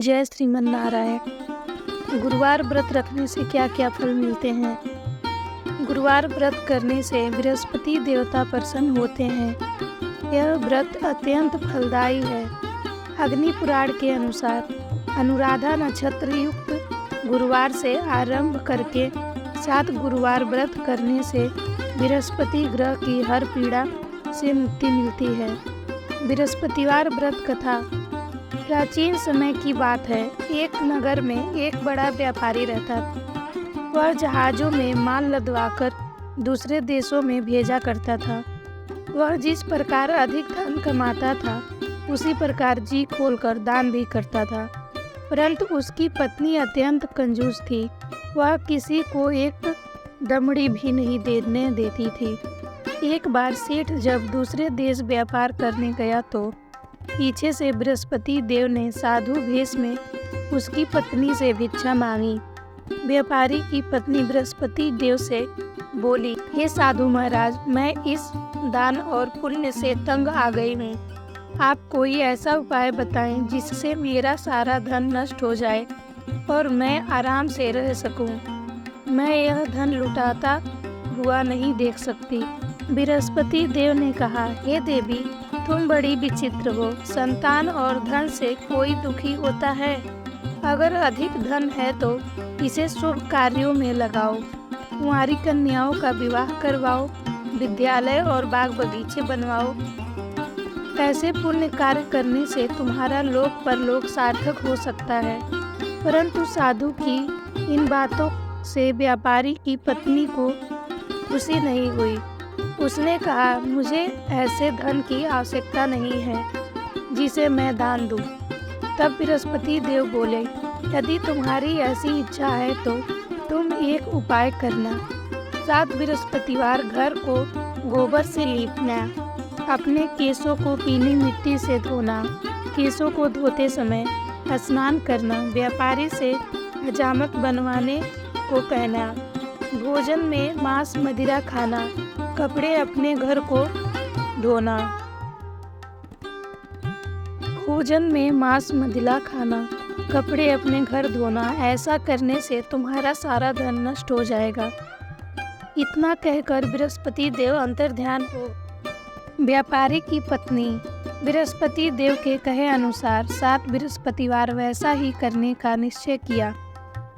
जय श्रीमन नारायण। गुरुवार व्रत रखने से क्या क्या फल मिलते हैं। गुरुवार व्रत करने से बृहस्पति देवता प्रसन्न होते हैं। यह व्रत अत्यंत फलदायी है। अग्नि पुराण के अनुसार अनुराधा नक्षत्र युक्त गुरुवार से आरंभ करके 7 गुरुवार व्रत करने से बृहस्पति ग्रह की हर पीड़ा से मुक्ति मिलती है। बृहस्पतिवार व्रत कथा। प्राचीन समय की बात है। एक नगर में एक बड़ा व्यापारी रहता था। वह जहाज़ों में माल लदवाकर दूसरे देशों में भेजा करता था। वह जिस प्रकार अधिक धन कमाता था उसी प्रकार जी खोलकर दान भी करता था। परंतु उसकी पत्नी अत्यंत कंजूस थी। वह किसी को एक दमड़ी भी नहीं देने देती थी। एक बार सेठ जब दूसरे देश व्यापार करने गया तो पीछे से बृहस्पति देव ने साधु भेष में उसकी पत्नी से भिक्षा मांगी। व्यापारी की पत्नी बृहस्पति देव से बोली, हे साधु महाराज, मैं इस दान और पुण्य से तंग आ गई हूँ। आप कोई ऐसा उपाय बताएं जिससे मेरा सारा धन नष्ट हो जाए और मैं आराम से रह सकूं। मैं यह धन लुटाता हुआ नहीं देख सकती। बृहस्पति देव ने कहा, हे देवी, तुम बड़ी विचित्र हो। संतान और धन से कोई दुखी होता है। अगर अधिक धन है तो इसे शुभ कार्यों में लगाओ। कुंवारी कन्याओं का विवाह करवाओ, विद्यालय और बाग बगीचे बनवाओ। ऐसे पुण्य कार्य करने से तुम्हारा लोक परलोक सार्थक हो सकता है। परंतु साधु की इन बातों से व्यापारी की पत्नी को खुशी नहीं हुई। उसने कहा, मुझे ऐसे धन की आवश्यकता नहीं है जिसे मैं दान दूं। तब बृहस्पति देव बोले, यदि तुम्हारी ऐसी इच्छा है तो तुम एक उपाय करना। 7 बृहस्पतिवार घर को गोबर से लीपना, अपने केशों को पीली मिट्टी से धोना, केशों को धोते समय स्नान करना, व्यापारी से हजामत बनवाने को कहना, भोजन में मांस मदिरा खाना, कपड़े अपने घर को धोना, भोजन में मांस मदिरा खाना, कपड़े अपने घर धोना। ऐसा करने से तुम्हारा सारा धन नष्ट हो जाएगा। इतना कहकर बृहस्पति देव अंतर्ध्यान हो। व्यापारी की पत्नी बृहस्पति देव के कहे अनुसार 7 बृहस्पतिवार वैसा ही करने का निश्चय किया।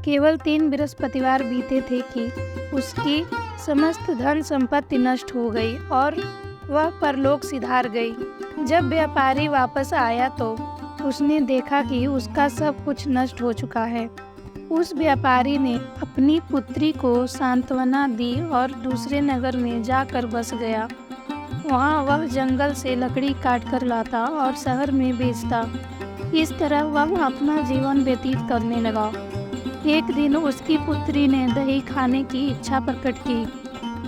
केवल 3 बृहस्पतिवार बीते थे कि उसकी समस्त धन संपत्ति नष्ट हो गई और वह परलोक सिधार गई। जब व्यापारी वापस आया तो उसने देखा कि उसका सब कुछ नष्ट हो चुका है। उस व्यापारी ने अपनी पुत्री को सांत्वना दी और दूसरे नगर में जाकर बस गया। वहाँ वह जंगल से लकड़ी काट कर लाता और शहर में बेचता। इस तरह वह अपना जीवन व्यतीत करने लगा। एक दिन उसकी पुत्री ने दही खाने की इच्छा प्रकट की,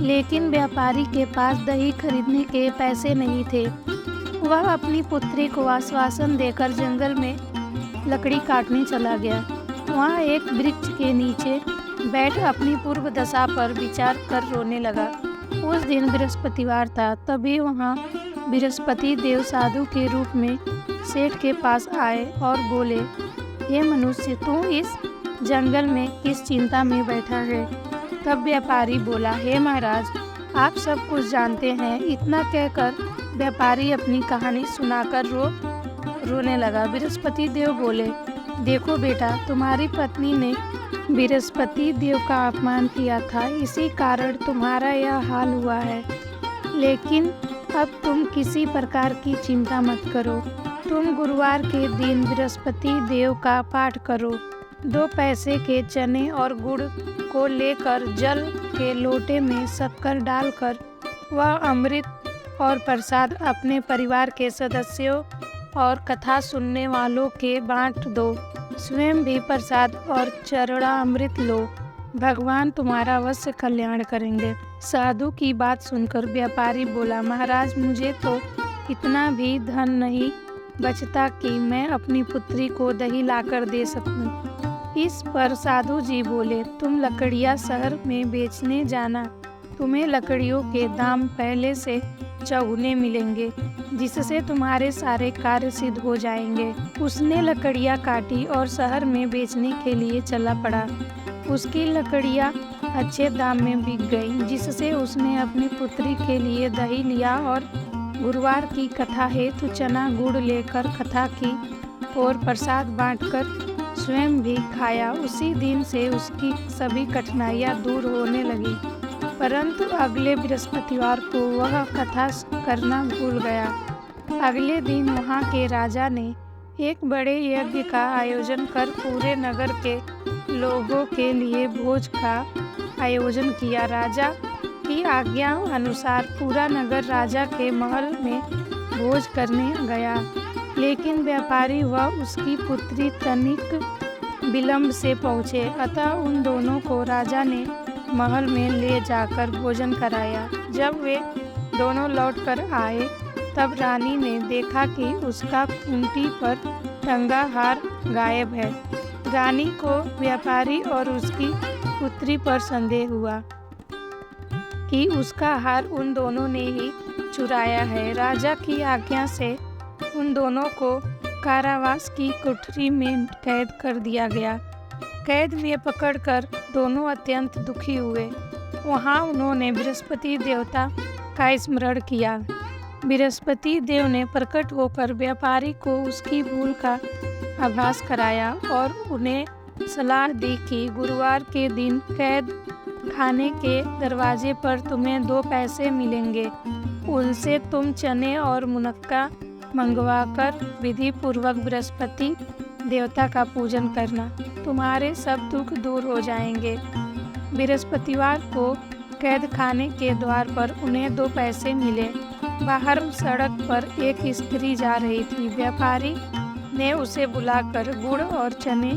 लेकिन व्यापारी के पास दही खरीदने के पैसे नहीं थे। वह अपनी पुत्री को आश्वासन देकर जंगल में लकड़ी काटने चला गया। वहाँ एक वृक्ष के नीचे बैठ अपनी पूर्व दशा पर विचार कर रोने लगा। उस दिन बृहस्पतिवार था। तभी वहाँ बृहस्पति देव साधु के रूप में सेठ के पास आए और बोले, हे मनुष्य, तू इस जंगल में किस चिंता में बैठा है। तब व्यापारी बोला, हे महाराज, आप सब कुछ जानते हैं। इतना कहकर व्यापारी अपनी कहानी सुनाकर रोने लगा। बृहस्पति देव बोले, देखो बेटा, तुम्हारी पत्नी ने बृहस्पति देव का अपमान किया था, इसी कारण तुम्हारा यह हाल हुआ है। लेकिन अब तुम किसी प्रकार की चिंता मत करो। तुम गुरुवार के दिन बृहस्पति देव का पाठ करो। 2 पैसे के चने और गुड़ को लेकर जल के लोटे में शक्कर डालकर वह अमृत और प्रसाद अपने परिवार के सदस्यों और कथा सुनने वालों के बांट दो। स्वयं भी प्रसाद और चरड़ा अमृत लो। भगवान तुम्हारा अवश्य कल्याण करेंगे। साधु की बात सुनकर व्यापारी बोला, महाराज, मुझे तो इतना भी धन नहीं बचता कि मैं अपनी पुत्री को दही लाकर दे सकूं। इस पर साधु जी बोले, तुम लकड़ियाँ शहर में बेचने जाना। तुम्हें लकड़ियों के दाम पहले से चौगुने मिलेंगे, जिससे तुम्हारे सारे कार्य सिद्ध हो जाएंगे। उसने लकड़ियाँ काटी और शहर में बेचने के लिए चला पड़ा। उसकी लकड़ियाँ अच्छे दाम में बिक गई, जिससे उसने अपनी पुत्री के लिए दही लिया और गुरुवार की कथा हेतु चना गुड़ लेकर कथा की और प्रसाद बांटकर स्वयं भी खाया। उसी दिन से उसकी सभी कठिनाइयाँ दूर होने लगी, परंतु अगले बृहस्पतिवार को वह कथा करना भूल गया। अगले दिन वहाँ के राजा ने एक बड़े यज्ञ का आयोजन कर पूरे नगर के लोगों के लिए भोज का आयोजन किया। राजा की आज्ञा अनुसार पूरा नगर राजा के महल में भोज करने गया, लेकिन व्यापारी व उसकी पुत्री तनिक विलंब से पहुँचे। अतः उन दोनों को राजा ने महल में ले जाकर भोजन कराया। जब वे दोनों लौटकर आए, तब रानी ने देखा कि उसका खूंटी पर टंगा हार गायब है। रानी को व्यापारी और उसकी पुत्री पर संदेह हुआ कि उसका हार उन दोनों ने ही चुराया है। राजा की आज्ञा से उन दोनों को कारावास की कोठरी में कैद कर दिया गया। कैद में पकड़कर दोनों अत्यंत दुखी हुए। वहाँ उन्होंने बृहस्पति देवता का स्मरण किया। बृहस्पति देव ने प्रकट होकर व्यापारी को उसकी भूल का आभास कराया और उन्हें सलाह दी कि गुरुवार के दिन कैद खाने के दरवाजे पर तुम्हें 2 पैसे मिलेंगे। उनसे तुम चने और मुनक्का मंगवाकर विधि पूर्वक बृहस्पति देवता का पूजन करना, तुम्हारे सब दुख दूर हो जाएंगे। बृहस्पतिवार को कैद खाने के द्वार पर उन्हें 2 पैसे मिले। बाहर सड़क पर एक स्त्री जा रही थी। व्यापारी ने उसे बुलाकर गुड़ और चने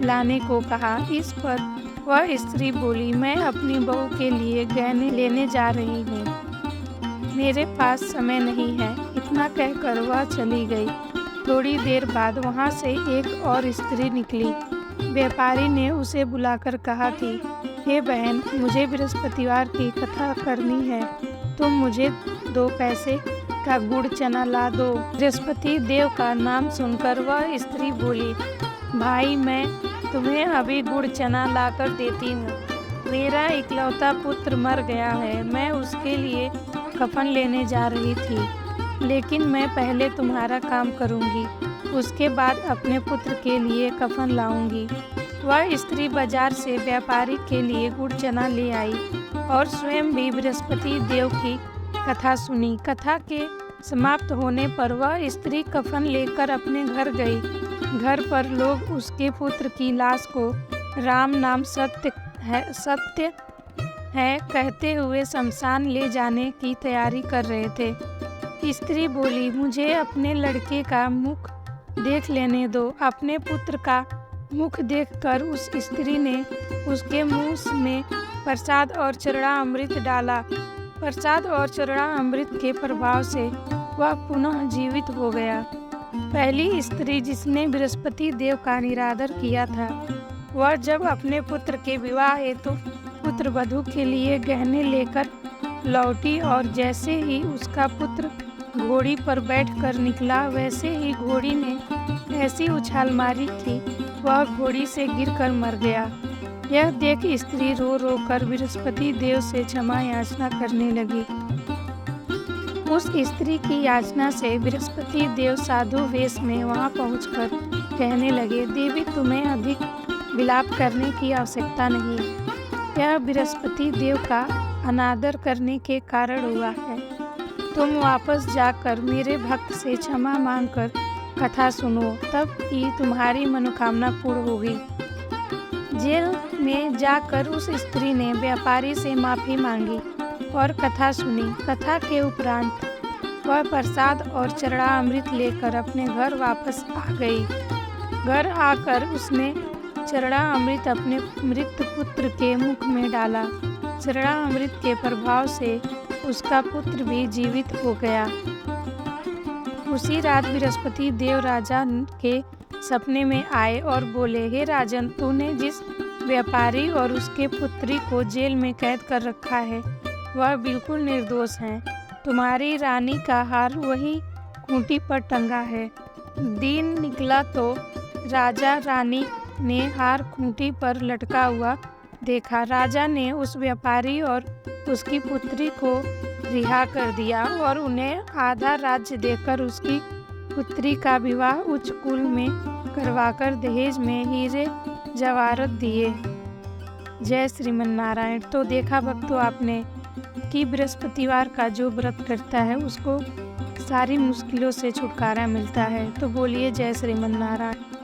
लाने को कहा। इस पर वह स्त्री बोली, मैं अपनी बहू के लिए गहने लेने जा रही हूँ, मेरे पास समय नहीं है। इतना कहकर वह चली गई। थोड़ी देर बाद वहाँ से एक और स्त्री निकली। व्यापारी ने उसे बुलाकर कहा कि हे बहन, मुझे बृहस्पतिवार की कथा करनी है, तुम मुझे 2 पैसे का गुड़ चना ला दो। बृहस्पति देव का नाम सुनकर वह स्त्री बोली, भाई मैं तुम्हें अभी गुड़ चना लाकर देती हूँ। मेरा इकलौता पुत्र मर गया है, मैं उसके लिए कफन लेने जा रही थी, लेकिन मैं पहले तुम्हारा काम करूँगी, उसके बाद अपने पुत्र के लिए कफन लाऊंगी। वह स्त्री बाजार से व्यापारी के लिए गुड़ चना ले आई और स्वयं भी बृहस्पति देव की कथा सुनी। कथा के समाप्त होने पर वह स्त्री कफन लेकर अपने घर गई। घर पर लोग उसके पुत्र की लाश को राम नाम सत्य है कहते हुए शमशान ले जाने की तैयारी कर रहे थे। स्त्री बोली, मुझे अपने लड़के का मुख देख लेने दो। अपने पुत्र का मुख देखकर उस स्त्री ने उसके मुंह में प्रसाद और चरड़ा अमृत डाला। प्रसाद और चरड़ा अमृत के प्रभाव से वह पुनः जीवित हो गया। पहली स्त्री जिसने बृहस्पति देव का निरादर किया था, वह जब अपने पुत्र के विवाह हेतु पुत्र वधू के लिए गहने लेकर लौटी और जैसे ही उसका पुत्र घोड़ी पर बैठकर निकला, वैसे ही घोड़ी ने ऐसी उछाल मारी कि वह घोड़ी से गिरकर मर गया। यह देख स्त्री रो रो कर बृहस्पति देव से क्षमा याचना करने लगी। उस स्त्री की याचना से बृहस्पति देव साधु वेश में वहां पहुंचकर कहने लगे, देवी तुम्हें अधिक विलाप करने की आवश्यकता नहीं, यह बृहस्पति देव का अनादर करने के कारण हुआ है। तुम वापस जाकर मेरे भक्त से क्षमा मांगकर कथा सुनो, तब ही तुम्हारी मनोकामना पूर्ण होगी। जेल में जाकर उस स्त्री ने व्यापारी से माफ़ी मांगी और कथा सुनी। कथा के उपरांत वह प्रसाद और चरड़ा अमृत लेकर अपने घर वापस आ गई। घर आकर उसने चरड़ा अमृत अपने मृत पुत्र के मुख में डाला। चरड़ा अमृत के प्रभाव से उसका पुत्र भी जीवित हो गया। उसी रात बृहस्पति देव राजा के सपने में आए और बोले, हे राजन, तूने जिस व्यापारी और उसके पुत्री को जेल में कैद कर रखा है, वह बिल्कुल निर्दोष हैं। तुम्हारी रानी का हार वही खूंटी पर टंगा है। दिन निकला तो राजा रानी ने हार खूंटी पर लटका हुआ देखा। राजा ने उस व्यापारी और उसकी पुत्री को रिहा कर दिया और उन्हें आधा राज्य देकर उसकी पुत्री का विवाह उच्च कुल में करवाकर दहेज में हीरे जवाहरात दिए। जय श्रीमन नारायण। तो देखा भक्तों आपने कि बृहस्पतिवार का जो व्रत करता है उसको सारी मुश्किलों से छुटकारा मिलता है। तो बोलिए जय श्रीमन नारायण।